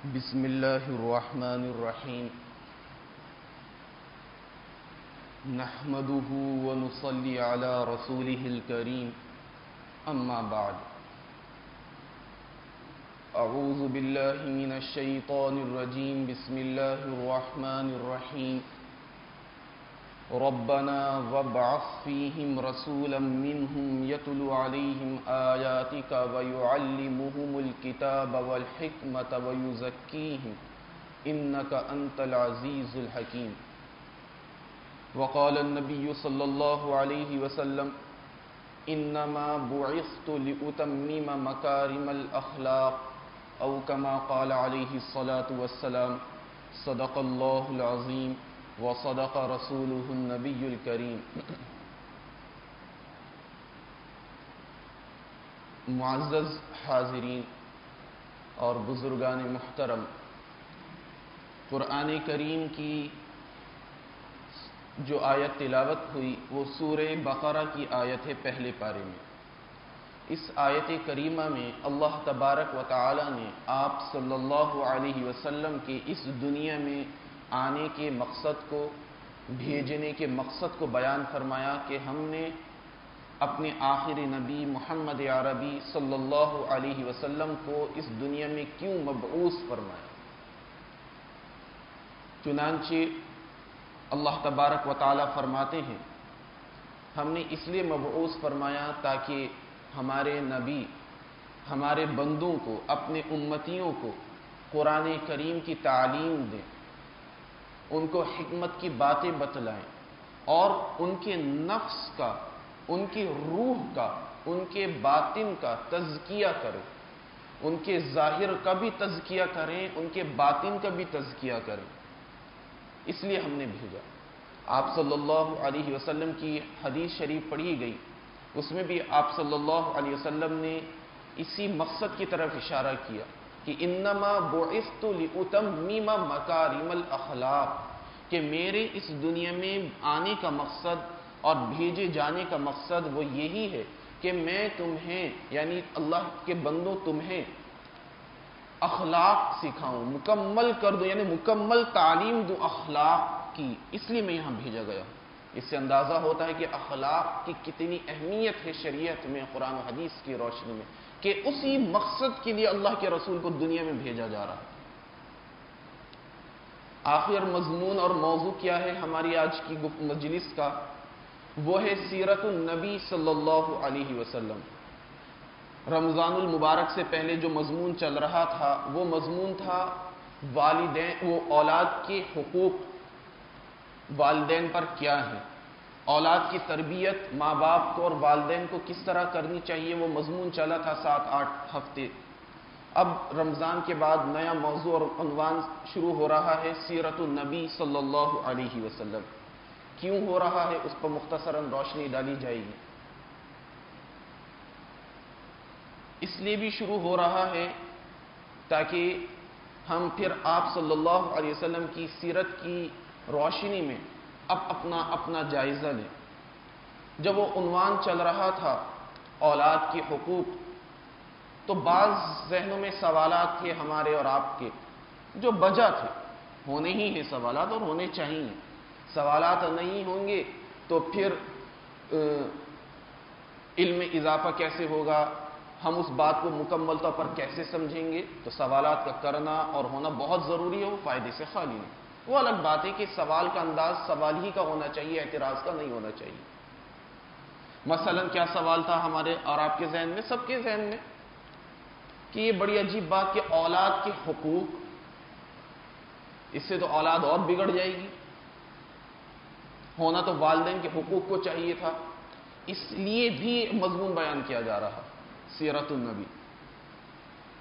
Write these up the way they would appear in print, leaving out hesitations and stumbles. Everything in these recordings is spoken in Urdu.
بسم الله الرحمن الرحيم نحمده ونصلي على رسوله الكريم أما بعد أعوذ بالله من الشيطان الرجيم بسم الله الرحمن الرحيم ربنا وابعث فيهم رسولا منهم يتلو عليهم آياتك ويعلمهم الكتاب والحكمة ويزكيهم إنك أنت العزيز الحكيم وقال النبي صلى الله عليه وسلم إنما بعثت لأتمم مكارم الأخلاق أو كما قال عليه الصلاة والسلام صدق الله العظيم وصدق رسوله النبي الكريم۔ معزز حاضرین اور بزرگان محترم، قرآن کریم کی جو آیت تلاوت ہوئی وہ سورہ بقرہ کی آیت ہے پہلے پارے میں۔ اس آیت کریمہ میں اللہ تبارک و تعالی نے آپ صلی اللہ علیہ وسلم کے اس دنیا میں آنے کے مقصد کو، بھیجنے کے مقصد کو بیان فرمایا کہ ہم نے اپنے آخر نبی محمد عربی صلی اللہ علیہ وسلم کو اس دنیا میں کیوں مبعوث فرمایا۔ چنانچہ اللہ تبارک و تعالی فرماتے ہیں ہم نے اس لیے مبعوث فرمایا تاکہ ہمارے نبی ہمارے بندوں کو، اپنے امتیوں کو قرآن کریم کی تعلیم دیں، ان کو حکمت کی باتیں بتلائیں اور ان کے نفس کا، ان کی روح کا، ان کے باطن کا تزکیہ کریں، ان کے ظاہر کا بھی تزکیہ کریں، ان کے باطن کا بھی تزکیہ کریں۔ اس لیے ہم نے بھیجا۔ آپ صلی اللہ علیہ وسلم کی حدیث شریف پڑھی گئی، اس میں بھی آپ صلی اللہ علیہ وسلم نے اسی مقصد کی طرف اشارہ کیا کہ انما بعثت لأتمم مکارم الاخلاق، کہ میرے اس دنیا میں آنے کا مقصد اور بھیجے جانے کا مقصد وہ یہی ہے کہ میں تمہیں، یعنی اللہ کے بندوں، تمہیں اخلاق سکھاؤں، مکمل کر دوں، یعنی مکمل تعلیم دوں اخلاق کی۔ اس لیے میں یہاں بھیجا گیا ہوں۔ اس سے اندازہ ہوتا ہے کہ اخلاق کی کتنی اہمیت ہے شریعت میں، قرآن و حدیث کی روشنی میں، کہ اسی مقصد کے لیے اللہ کے رسول کو دنیا میں بھیجا جا رہا ہے۔ آخر مضمون اور موضوع کیا ہے ہماری آج کی مجلس کا؟ وہ ہے سیرت النبی صلی اللہ علیہ وسلم۔ رمضان المبارک سے پہلے جو مضمون چل رہا تھا وہ مضمون تھا والدین، وہ اولاد کے حقوق والدین پر کیا ہے، اولاد کی تربیت ماں باپ کو اور والدین کو کس طرح کرنی چاہیے، وہ مضمون چلا تھا 7-8 ہفتے۔ اب رمضان کے بعد نیا موضوع اور عنوان شروع ہو رہا ہے سیرت النبی صلی اللہ علیہ وسلم۔ کیوں ہو رہا ہے اس پر مختصراً روشنی ڈالی جائے گی۔ اس لیے بھی شروع ہو رہا ہے تاکہ ہم پھر آپ صلی اللہ علیہ وسلم کی سیرت کی روشنی میں اب اپنا جائزہ لیں۔ جب وہ عنوان چل رہا تھا اولاد کے حقوق، تو بعض ذہنوں میں سوالات تھے ہمارے اور آپ کے جو بجا تھے، ہونے ہی ہیں سوالات اور ہونے چاہیے۔ سوالات نہیں ہوں گے تو پھر علم میں اضافہ کیسے ہوگا، ہم اس بات کو مکمل طور پر کیسے سمجھیں گے؟ تو سوالات کا کرنا اور ہونا بہت ضروری ہے، وہ فائدے سے خالی نہیں۔ وہ الگ بات ہے کہ سوال کا انداز سوال ہی کا ہونا چاہیے، اعتراض کا نہیں ہونا چاہیے۔ مثلا کیا سوال تھا ہمارے اور آپ کے ذہن میں، سب کے ذہن میں، کہ یہ بڑی عجیب بات کہ اولاد کے حقوق، اس سے تو اولاد اور بگڑ جائے گی، ہونا تو والدین کے حقوق کو چاہیے تھا۔ اس لیے بھی مضمون بیان کیا جا رہا سیرت النبی،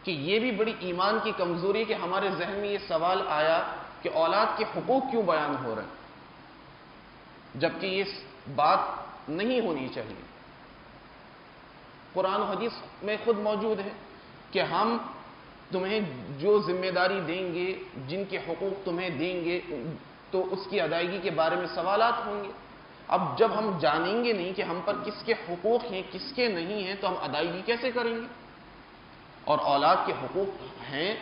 کہ یہ بھی بڑی ایمان کی کمزوری ہے کہ ہمارے ذہن میں یہ سوال آیا کہ اولاد کے حقوق کیوں بیان ہو رہے ہیں، جبکہ یہ بات نہیں ہونی چاہیے۔ قرآن و حدیث میں خود موجود ہے کہ ہم تمہیں جو ذمہ داری دیں گے، جن کے حقوق تمہیں دیں گے، تو اس کی ادائیگی کے بارے میں سوالات ہوں گے۔ اب جب ہم جانیں گے نہیں کہ ہم پر کس کے حقوق ہیں کس کے نہیں ہیں، تو ہم ادائیگی کیسے کریں گے؟ اور اولاد کے حقوق ہیں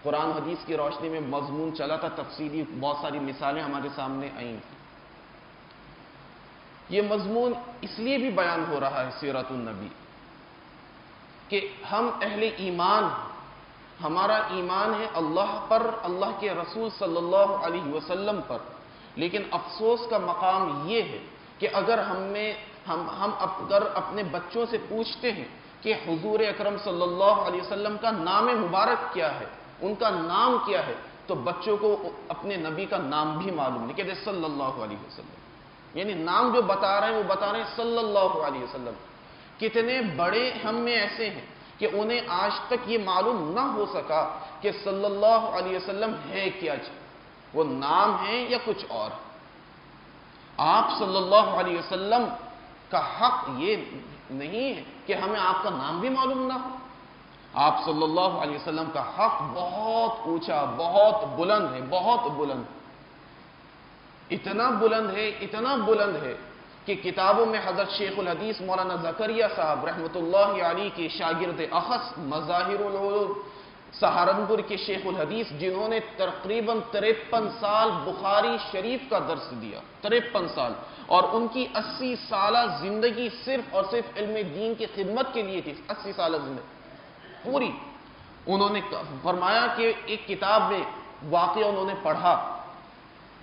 قرآن حدیث کی روشنی میں مضمون چلا تھا، تفصیلی بہت ساری مثالیں ہمارے سامنے آئیں. یہ مضمون اس لیے بھی بیان ہو رہا ہے سیرت النبی کہ ہم اہل ایمان، ہمارا ایمان ہے اللہ پر، اللہ کے رسول صلی اللہ علیہ وسلم پر. لیکن افسوس کا مقام یہ ہے کہ اگر ہم اگر اپنے بچوں سے پوچھتے ہیں کہ حضور اکرم صلی اللہ علیہ وسلم کا نام مبارک کیا ہے، ان کا نام کیا ہے، تو بچوں کو اپنے نبی کا نام بھی معلوم نہیں، کہتے صلی اللہ علیہ وسلم. یعنی نام جو بتا رہے ہیں وہ بتا رہے ہیں صلی اللہ علیہ وسلم. کتنے بڑے ہم میں ایسے ہیں کہ انہیں آج تک یہ معلوم نہ ہو سکا کہ صلی اللہ علیہ وسلم ہے کیا چیز، وہ نام ہے یا کچھ اور. آپ صلی اللہ علیہ وسلم کا حق یہ نہیں ہے کہ ہمیں آپ کا نام بھی معلوم نہ ہو. آپ صلی اللہ علیہ وسلم کا حق بہت اونچا، بہت بلند ہے، بہت بلند. اتنا بلند ہے کہ کتابوں میں حضرت شیخ الحدیث مولانا زکریا صاحب رحمۃ اللہ علیہ کے شاگرد اخص مظاہر العلوم سہارنپور کے شیخ الحدیث، جنہوں نے تقریباً 53 سال بخاری شریف کا درس دیا، 53 سال، اور ان کی 80 سالہ زندگی صرف اور صرف علم دین کی خدمت کے لیے تھی. 80 سالہ زندگی پوری. انہوں نے فرمایا کہ ایک کتاب میں واقعہ انہوں نے پڑھا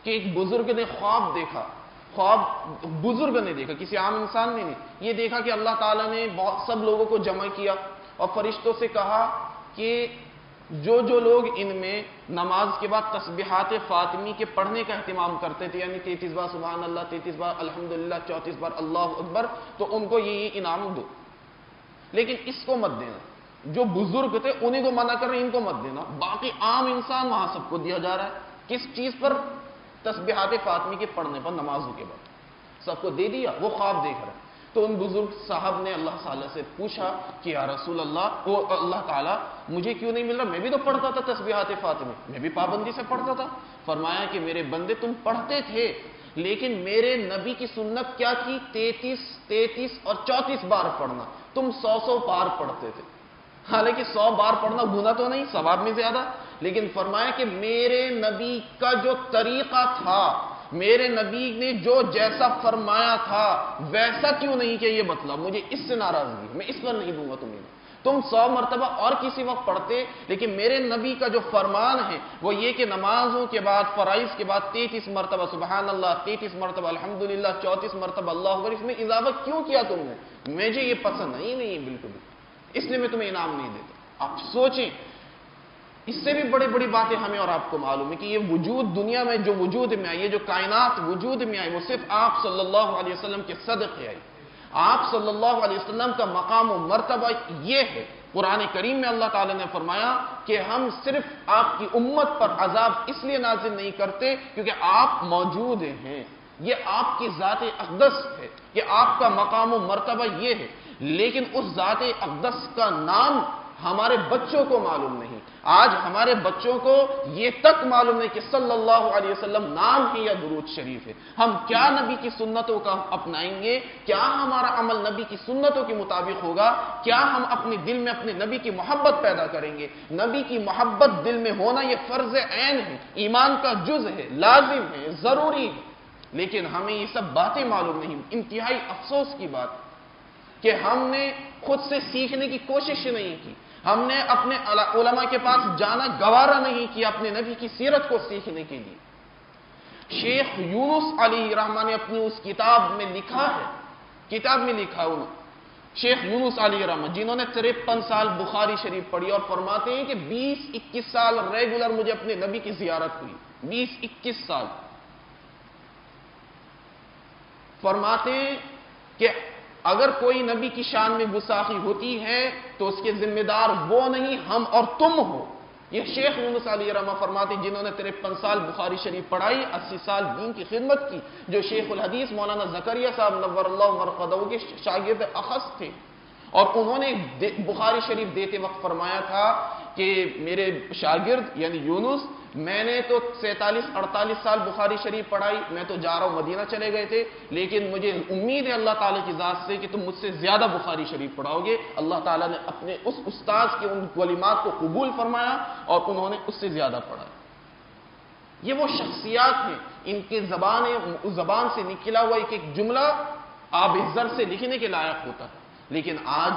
کہ ایک بزرگ نے خواب دیکھا. خواب بزرگ نے دیکھا، کسی عام انسان نے نہیں. یہ دیکھا کہ اللہ تعالیٰ نے سب لوگوں کو جمع کیا اور فرشتوں سے کہا کہ جو لوگ ان میں نماز کے بعد تسبیحات فاطمی کے پڑھنے کا اہتمام کرتے تھے، یعنی 33 بار سبحان اللہ، 33 بار الحمدللہ، 34 بار اللہ اکبر، تو ان کو یہ انعام دو. لیکن اس کو مت دینا. جو بزرگ تھے انہیں کو منع کر رہے ہیں، ان کو مت دینا. باقی عام انسان وہاں سب کو دیا جا رہا ہے. کس چیز پر؟ تسبیحات فاطمی کے پڑھنے پر، نمازوں کے بعد سب کو دے دیا. وہ خواب دیکھ رہے. تو ان بزرگ صاحب نے اللہ تعالیٰ سے پوچھا کہ یا رسول اللہ، اللہ تعالیٰ مجھے کیوں نہیں مل رہا؟ میں بھی تو پڑھتا تھا تسبیحات فاطمی، میں بھی پابندی سے پڑھتا تھا. فرمایا کہ میرے بندے تم پڑھتے تھے، لیکن میرے نبی کی سنت کیا تھی؟ 33 اور 34 بار پڑھنا. تم 100 بار پڑھتے تھے. حالانکہ 100 بار پڑھنا گناہ تو نہیں، ثواب میں زیادہ. لیکن فرمایا کہ میرے نبی کا جو طریقہ تھا، میرے نبی نے جو جیسا فرمایا تھا ویسا کیوں نہیں کہ یہ بتلا. مجھے اس سے ناراضگی، میں اس پر نہیں دوں گا تمہیں. تم 100 مرتبہ اور کسی وقت پڑھتے، لیکن میرے نبی کا جو فرمان ہے وہ یہ کہ نمازوں کے بعد، فرائض کے بعد 33 مرتبہ سبحان اللہ، 33 مرتبہ الحمدللہ، 34 مرتبہ اللہ اکبر. اس میں اضافہ کیوں کیا تم نے؟ مجھے یہ پسند نہیں بالکل بھی، اس لیے میں تمہیں انعام نہیں دیتا. آپ سوچیں، اس سے بھی بڑی بڑی باتیں ہمیں اور آپ کو معلوم ہے کہ یہ وجود دنیا میں جو وجود میں آئی، یہ جو کائنات وجود میں آئی، وہ صرف آپ صلی اللہ علیہ وسلم کے صدقے آئی. آپ صلی اللہ علیہ وسلم کا مقام و مرتبہ یہ ہے. قرآن کریم میں اللہ تعالیٰ نے فرمایا کہ ہم صرف آپ کی امت پر عذاب اس لیے نازل نہیں کرتے کیونکہ آپ موجود ہیں. یہ آپ کی ذات اقدس ہے کہ آپ کا مقام و مرتبہ یہ ہے. لیکن اس ذات اقدس کا نام ہمارے بچوں کو معلوم نہیں. آج ہمارے بچوں کو یہ تک معلوم نہیں کہ صلی اللہ علیہ وسلم نام ہے یا درود شریف ہے. ہم کیا نبی کی سنتوں کا اپنائیں گے؟ کیا ہمارا عمل نبی کی سنتوں کے مطابق ہوگا؟ کیا ہم اپنے دل میں اپنے نبی کی محبت پیدا کریں گے؟ نبی کی محبت دل میں ہونا یہ فرض عین ہے، ایمان کا جز ہے، لازم ہے، ضروری ہے. لیکن ہمیں یہ سب باتیں معلوم نہیں. انتہائی افسوس کی بات کہ ہم نے خود سے سیکھنے کی کوشش نہیں کی. ہم نے اپنے علماء کے پاس جانا گوارا نہیں کیا اپنے نبی کی سیرت کو سیکھنے کے لیے. شیخ یونس علیہ رحمہ نے اپنی اس کتاب میں لکھا ہے، شیخ یونس علیہ رحمہ جنہوں نے 53 سال بخاری شریف پڑھی اور فرماتے ہیں کہ 20-21 سال ریگولر مجھے اپنے نبی کی زیارت ہوئی. 20-21 سال. فرماتے ہیں کہ اگر کوئی نبی کی شان میں گستاخی ہوتی ہے تو اس کے ذمہ دار وہ نہیں، ہم اور تم ہو. یہ شیخ یونس علیہ رحمہ فرماتے ہیں جنہوں نے 53 سال بخاری شریف پڑھائی، 80 سال دین کی خدمت کی، جو شیخ الحدیث مولانا زکریا صاحب نور اللہ مرقدہ کے شاگرد اخص تھے. اور انہوں نے بخاری شریف دیتے وقت فرمایا تھا کہ میرے شاگرد یعنی یونس، میں نے تو 47-48 سال بخاری شریف پڑھائی، میں تو جا رہا ہوں، مدینہ چلے گئے تھے، لیکن مجھے امید ہے اللہ تعالیٰ کی ذات سے کہ تم مجھ سے زیادہ بخاری شریف پڑھاؤ گے۔ اللہ تعالیٰ نے اپنے اس استاذ کی ان کلمات کو قبول فرمایا اور انہوں نے اس سے زیادہ پڑھا۔ یہ وہ شخصیات ہیں، ان کی زبان سے نکلا ہوا ایک جملہ آب زر سے لکھنے کے لائق ہوتا ہے۔ لیکن آج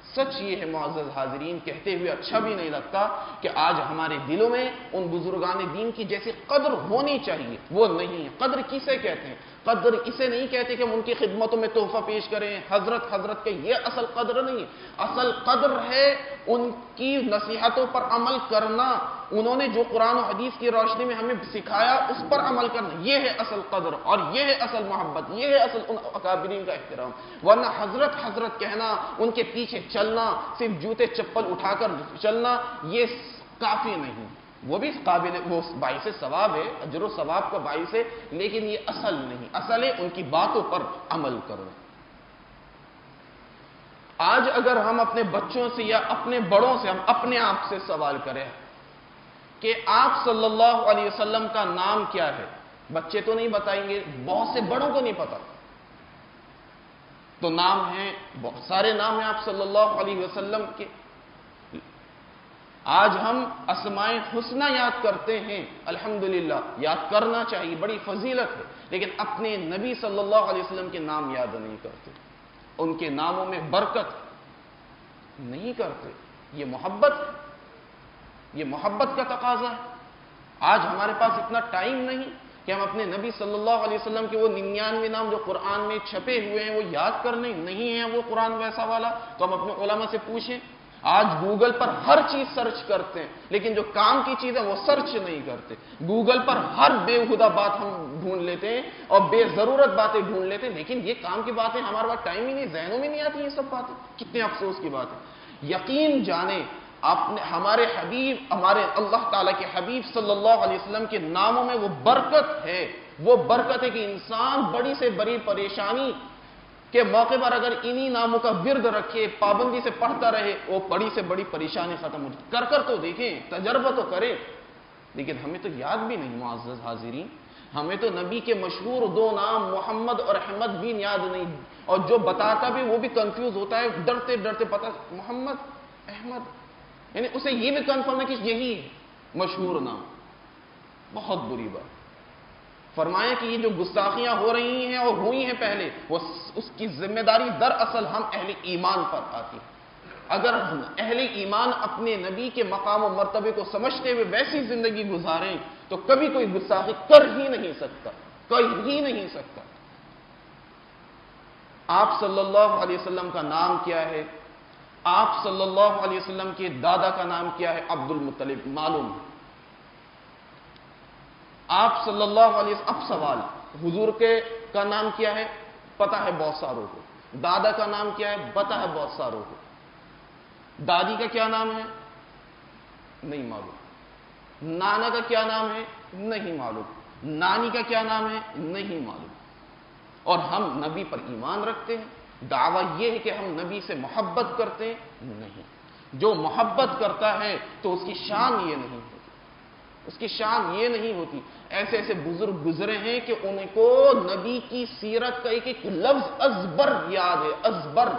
سچ یہ ہے معزز حاضرین، کہتے ہوئے اچھا بھی نہیں لگتا کہ آج ہمارے دلوں میں ان بزرگان دین کی جیسی قدر ہونی چاہیے وہ نہیں ہے۔ قدر کسے کہتے ہیں؟ قدر اسے نہیں کہتے کہ ہم ان کی خدمتوں میں تحفہ پیش کریں، حضرت کے، یہ اصل قدر نہیں ہے۔ اصل قدر ہے ان کی نصیحتوں پر عمل کرنا، انہوں نے جو قرآن و حدیث کی روشنی میں ہمیں سکھایا اس پر عمل کرنا، یہ ہے اصل قدر اور یہ ہے اصل محبت، یہ ہے اصل ان اکابرین کا احترام۔ ورنہ حضرت کہنا، ان کے پیچھے چلنا، صرف جوتے چپل اٹھا کر چلنا، یہ کافی نہیں۔ وہ بھی قابل، وہ باعث ثواب ہے، اجر و ثواب کا باعث ہے، لیکن یہ اصل نہیں۔ اصل ہے ان کی باتوں پر عمل کرنا۔ آج اگر ہم اپنے بچوں سے یا اپنے بڑوں سے، ہم اپنے آپ سے سوال کریں کہ آپ صلی اللہ علیہ وسلم کا نام کیا ہے، بچے تو نہیں بتائیں گے، بہت سے بڑوں کو نہیں پتا۔ تو نام ہیں، بہت سارے نام ہیں آپ صلی اللہ علیہ وسلم کے۔ آج ہم اسماء حسنہ یاد کرتے ہیں، الحمدللہ یاد کرنا چاہیے، بڑی فضیلت ہے، لیکن اپنے نبی صلی اللہ علیہ وسلم کے نام یاد نہیں کرتے، ان کے ناموں میں برکت نہیں کرتے۔ یہ محبت ہے، یہ محبت کا تقاضا ہے۔ آج ہمارے پاس اتنا ٹائم نہیں کہ ہم اپنے نبی صلی اللہ علیہ وسلم کے وہ 99 نام جو قرآن میں چھپے ہوئے ہیں وہ یاد کرنے نہیں ہیں وہ قرآن ویسا والا، تو ہم اپنے علماء سے پوچھیں۔ آج گوگل پر ہر چیز سرچ کرتے ہیں، لیکن جو کام کی چیز ہے وہ سرچ نہیں کرتے۔ گوگل پر ہر بےہودہ بات ہم ڈھونڈ لیتے ہیں اور بے ضرورت باتیں ڈھونڈ لیتے ہیں، لیکن یہ کام کی باتیں ہمارے پاس ٹائم ہی نہیں، ذہنوں میں نہیں آتی یہ سب باتیں۔ کتنے افسوس کی بات ہے۔ یقین جانیں ہمارے حبیب، ہمارے اللہ تعالیٰ کے حبیب صلی اللہ علیہ وسلم کے ناموں میں وہ برکت ہے، وہ برکت ہے کہ انسان بڑی سے بڑی پریشانی کے موقع پر اگر انہی ناموں کا ورد رکھے، پابندی سے پڑھتا رہے، وہ بڑی سے بڑی پریشانی ختم ہو جائے۔ کر تو دیکھیں، تجربہ تو کریں، لیکن ہمیں تو یاد بھی نہیں معزز حاضرین، ہمیں تو نبی کے مشہور 2 نام محمد اور احمد بھی یاد نہیں، اور جو بتاتا بھی وہ بھی کنفیوز ہوتا ہے، ڈرتے ڈرتے پتا محمد احمد، یعنی اسے یہ بھی کنفرم ہے کہ یہی ہے مشہور نام۔ بہت بری بات۔ فرمایا کہ یہ جو گستاخیاں ہو رہی ہیں اور ہوئی ہیں پہلے، وہ اس کی ذمہ داری دراصل ہم اہل ایمان پر آتی ہے۔ اگر ہم اہل ایمان اپنے نبی کے مقام و مرتبے کو سمجھتے ہوئے ویسی زندگی گزاریں تو کبھی کوئی گستاخی کر ہی نہیں سکتا، کر ہی نہیں سکتا۔ آپ صلی اللہ علیہ وسلم کا نام کیا ہے؟ آپ صلی اللہ علیہ وسلم کے دادا کا نام کیا ہے؟ عبد المطلب، معلوم ہے۔ آپ صلی اللہ علیہ وسلم، اب سوال، حضور کا نام کیا ہے؟ پتہ ہے بہت ساروں کو۔ دادا کا نام کیا ہے؟ پتہ ہے بہت ساروں کو۔ دادی کا کیا نام ہے؟ نہیں معلوم۔ نانا کا کیا نام ہے؟ نہیں معلوم۔ نانی کا کیا نام ہے؟ نہیں معلوم۔ اور ہم نبی پر ایمان رکھتے ہیں، دعویٰ یہ ہے کہ ہم نبی سے محبت کرتے ہیں؟ نہیں۔ جو محبت کرتا ہے تو اس کی شان یہ نہیں ہوتی، اس کی شان یہ نہیں ہوتی۔ ایسے ایسے بزرگ گزرے ہیں کہ ان کو نبی کی سیرت کا ایک ایک لفظ ازبر یاد ہے، ازبر،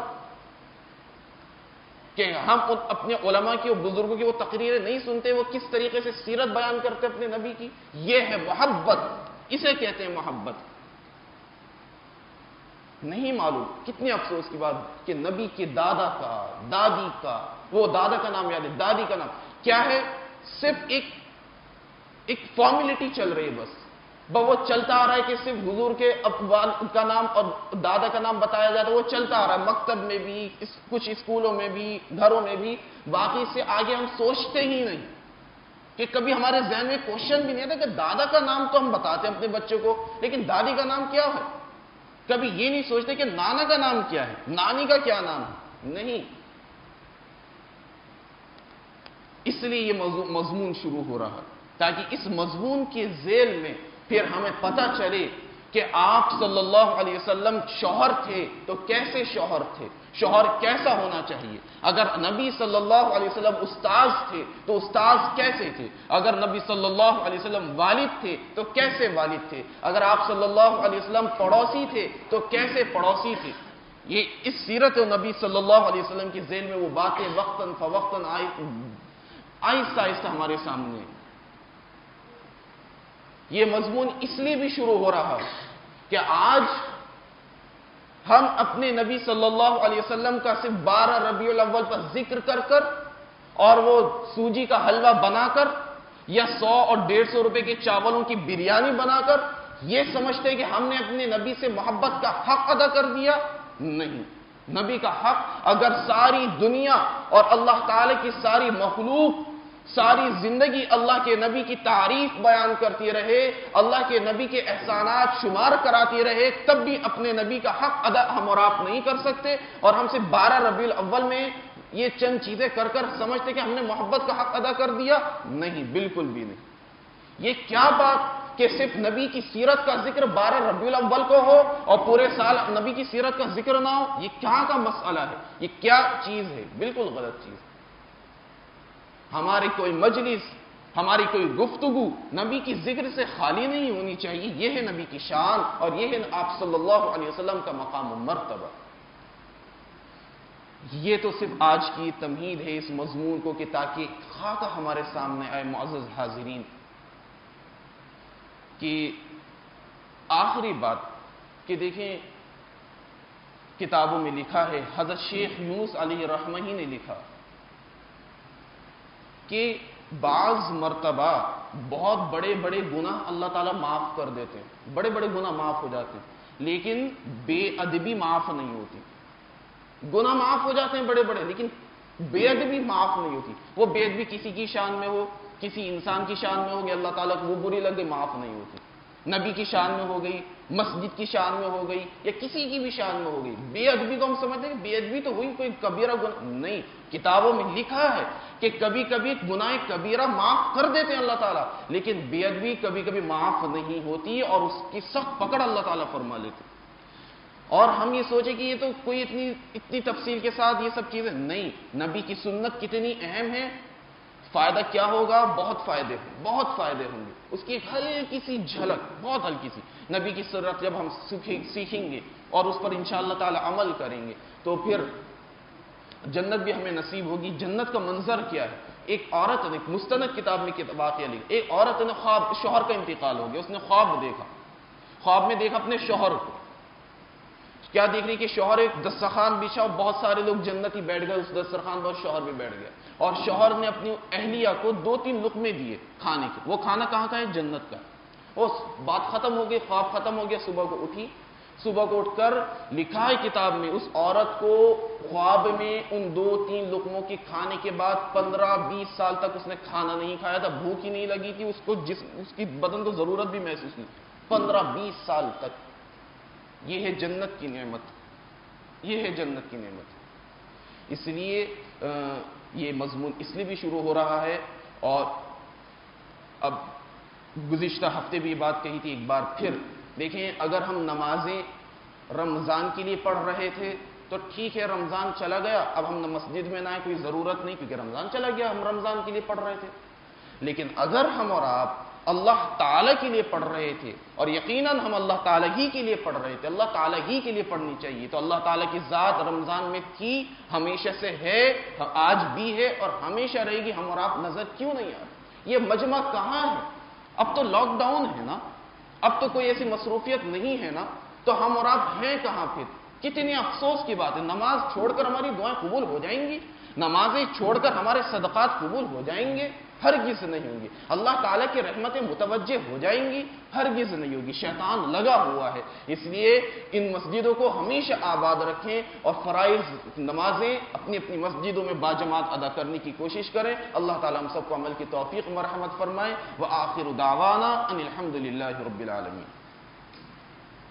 کہ ہم اپنے علماء کی اور بزرگوں کی وہ تقریریں نہیں سنتے، وہ کس طریقے سے سیرت بیان کرتے اپنے نبی کی۔ یہ ہے محبت، اسے کہتے ہیں محبت۔ نہیں معلوم۔ کتنے افسوس کی بات کہ نبی کے دادا کا، دادی کا، وہ دادا کا نام یاد ہے، دادی کا نام کیا ہے؟ صرف ایک فارمیلٹی چل رہی ہے، بس وہ چلتا آ رہا ہے کہ صرف حضور کے والد کا نام اور دادا کا نام بتایا جاتا ہے، وہ چلتا آ رہا ہے مکتب میں بھی، کچھ اسکولوں میں بھی، گھروں میں بھی، باقی سے آگے ہم سوچتے ہی نہیں کہ کبھی ہمارے ذہن میں کوشچن بھی نہیں آتا کہ دادا کا نام تو ہم بتاتے ہیں اپنے بچوں کو، لیکن دادی کا نام کیا ہے؟ کبھی یہ نہیں سوچتے کہ نانا کا نام کیا ہے، نانی کا کیا نام ہے؟ نہیں۔ اس لیے یہ مضمون شروع ہو رہا ہے تاکہ اس مضمون کے ذیل میں پھر ہمیں پتہ چلے کہ آپ صلی اللہ علیہ وسلم شوہر تھے تو کیسے شوہر تھے، شوہر کیسا ہونا چاہیے؟ اگر نبی صلی اللہ علیہ وسلم استاذ تھے تو استاذ کیسے تھے؟ اگر نبی صلی اللہ علیہ وسلم والد تھے تو کیسے والد تھے؟ اگر آپ صلی اللہ علیہ وسلم پڑوسی تھے تو کیسے پڑوسی تھے؟ یہ اس سیرت نبی صلی اللہ علیہ وسلم کی ذیل میں وہ باتیں وقتاً فوقتاً آہستہ آہستہ ہمارے سامنے. یہ مضمون اس لیے بھی شروع ہو رہا ہے کہ آج ہم اپنے نبی صلی اللہ علیہ وسلم کا صرف 12 ربیع الاول پر ذکر کر کر اور وہ سوجی کا حلوہ بنا کر یا 100 اور 150 روپے کے چاولوں کی بریانی بنا کر یہ سمجھتے کہ ہم نے اپنے نبی سے محبت کا حق ادا کر دیا. نہیں، نبی کا حق اگر ساری دنیا اور اللہ تعالی کی ساری مخلوق ساری زندگی اللہ کے نبی کی تعریف بیان کرتی رہے، اللہ کے نبی کے احسانات شمار کراتی رہے، تب بھی اپنے نبی کا حق ادا ہم اور آپ نہیں کر سکتے. اور ہم سے 12 ربیع الاول میں یہ چند چیزیں کر کر سمجھتے کہ ہم نے محبت کا حق ادا کر دیا. نہیں، بالکل بھی نہیں. یہ کیا بات کہ صرف نبی کی سیرت کا ذکر 12 ربیع الاول کو ہو اور پورے سال نبی کی سیرت کا ذکر نہ ہو؟ یہ کیا کا مسئلہ ہے؟ یہ کیا چیز ہے؟ بالکل غلط چیز. ہماری کوئی مجلس، ہماری کوئی گفتگو نبی کی ذکر سے خالی نہیں ہونی چاہیے. یہ ہے نبی کی شان اور یہ ہے آپ صلی اللہ علیہ وسلم کا مقام و مرتبہ. یہ تو صرف آج کی تمہید ہے اس مضمون کو کہ تاکہ خاکہ ہمارے سامنے آئے. معزز حاضرین، کہ آخری بات کہ دیکھیں کتابوں میں لکھا ہے، حضرت شیخ یونس علیہ رحمہ ہی نے لکھا کہ بعض مرتبہ بہت بڑے بڑے گناہ اللہ تعالیٰ معاف کر دیتے ہیں، بڑے بڑے گناہ معاف ہو جاتے ہیں، لیکن بے ادبی معاف نہیں ہوتی. گناہ معاف ہو جاتے ہیں بڑے بڑے، لیکن بے ادبی معاف نہیں ہوتی. وہ بے ادبی کسی کی شان میں ہو، کسی انسان کی شان میں ہو گئی، اللہ تعالیٰ کو وہ بری لگ گئی، معاف نہیں ہوتی. نبی کی شان میں ہو گئی، مسجد کی شان میں ہو گئی، یا کسی کی بھی شان میں ہو گئی. بے ادبی کو ہم سمجھتے ہیں کہ بے ادبی تو ہوئی کوئی کبیرہ گناہ نہیں. کتابوں میں لکھا ہے کہ کبھی کبھی گناہ کبیرہ معاف کر دیتے ہیں اللہ تعالیٰ، لیکن بے ادبی کبھی کبھی معاف نہیں ہوتی اور اس کی سخت پکڑ اللہ تعالیٰ فرما لیتے. اور ہم یہ سوچیں کہ یہ تو کوئی اتنی تفصیل کے ساتھ یہ سب چیزیں نہیں. نبی کی سنت کتنی اہم ہے، فائدہ کیا ہوگا؟ بہت فائدے ہوں گے. اس کی ایک ہلکی سی جھلک، بہت ہلکی سی. نبی کی سیرت جب ہم سیکھیں گے اور اس پر انشاءاللہ تعالی عمل کریں گے تو پھر جنت بھی ہمیں نصیب ہوگی. جنت کا منظر کیا ہے؟ ایک عورت نے مستند کتاب میں واقعہ لکھا، ایک عورت نے خواب، شوہر کا انتقال ہو گیا، اس نے خواب میں دیکھا اپنے شوہر کو. کیا دیکھ رہی کہ شوہر ایک دسترخوان بچھا اور بہت سارے لوگ جنتی بیٹھ گئے اس دسترخوان پر، شوہر بھی بیٹھ گیا اور شوہر نے اپنی اہلیہ کو 2-3 لقمے دیے کھانے کے. وہ کھانا کہاں کا ہے؟ جنت کا. اس بات ختم ہو گئی، خواب ختم ہو گیا. صبح کو اٹھ کر لکھا ہے کتاب میں، اس عورت کو خواب میں ان 2-3 لقموں کی کھانے کے بعد 15-20 سال تک اس نے کھانا نہیں کھایا تھا، بھوک ہی نہیں لگی تھی، اس کی بدن کو ضرورت بھی محسوس نہیں. 15-20 سال تک. یہ ہے جنت کی نعمت. اس لیے یہ مضمون اس لیے بھی شروع ہو رہا ہے. اور اب گزشتہ ہفتے بھی یہ بات کہی تھی، ایک بار پھر دیکھیں، اگر ہم نمازیں رمضان کے لیے پڑھ رہے تھے تو ٹھیک ہے، رمضان چلا گیا، اب ہم مسجد میں نہ آئے، کوئی ضرورت نہیں، کیونکہ رمضان چلا گیا، ہم رمضان کے لیے پڑھ رہے تھے. لیکن اگر ہم اور آپ اللہ تعالیٰ کے لیے پڑھ رہے تھے، اور یقیناً ہم اللہ تعالیٰ ہی کے لیے پڑھ رہے تھے، اللہ تعالیٰ ہی کے لیے پڑھنی چاہیے، تو اللہ تعالیٰ کی ذات رمضان میں تھی، ہمیشہ سے ہے، آج بھی ہے اور ہمیشہ رہے گی. ہم اور آپ نظر کیوں نہیں آ رہے؟ یہ مجمع کہاں ہے؟ اب تو لاک ڈاؤن ہے نا، اب تو کوئی ایسی مصروفیت نہیں ہے نا، تو ہم اور آپ ہیں کہاں پھر؟ کتنی افسوس کی بات ہے. نماز چھوڑ کر ہماری دعائیں قبول ہو جائیں گی؟ نمازیں چھوڑ کر ہمارے صدقات قبول ہو جائیں گے؟ ہرگز نہیں ہوں گی. اللہ تعالیٰ کی رحمتیں متوجہ ہو جائیں گی؟ ہرگز نہیں ہوگی. شیطان لگا ہوا ہے. اس لیے ان مسجدوں کو ہمیشہ آباد رکھیں اور فرائض نمازیں اپنی اپنی مسجدوں میں باجماعت ادا کرنے کی کوشش کریں. اللہ تعالیٰ ہم سب کو عمل کی توفیق مرحمت فرمائے. وآخر دعوانا ان الحمد للہ رب العالمین.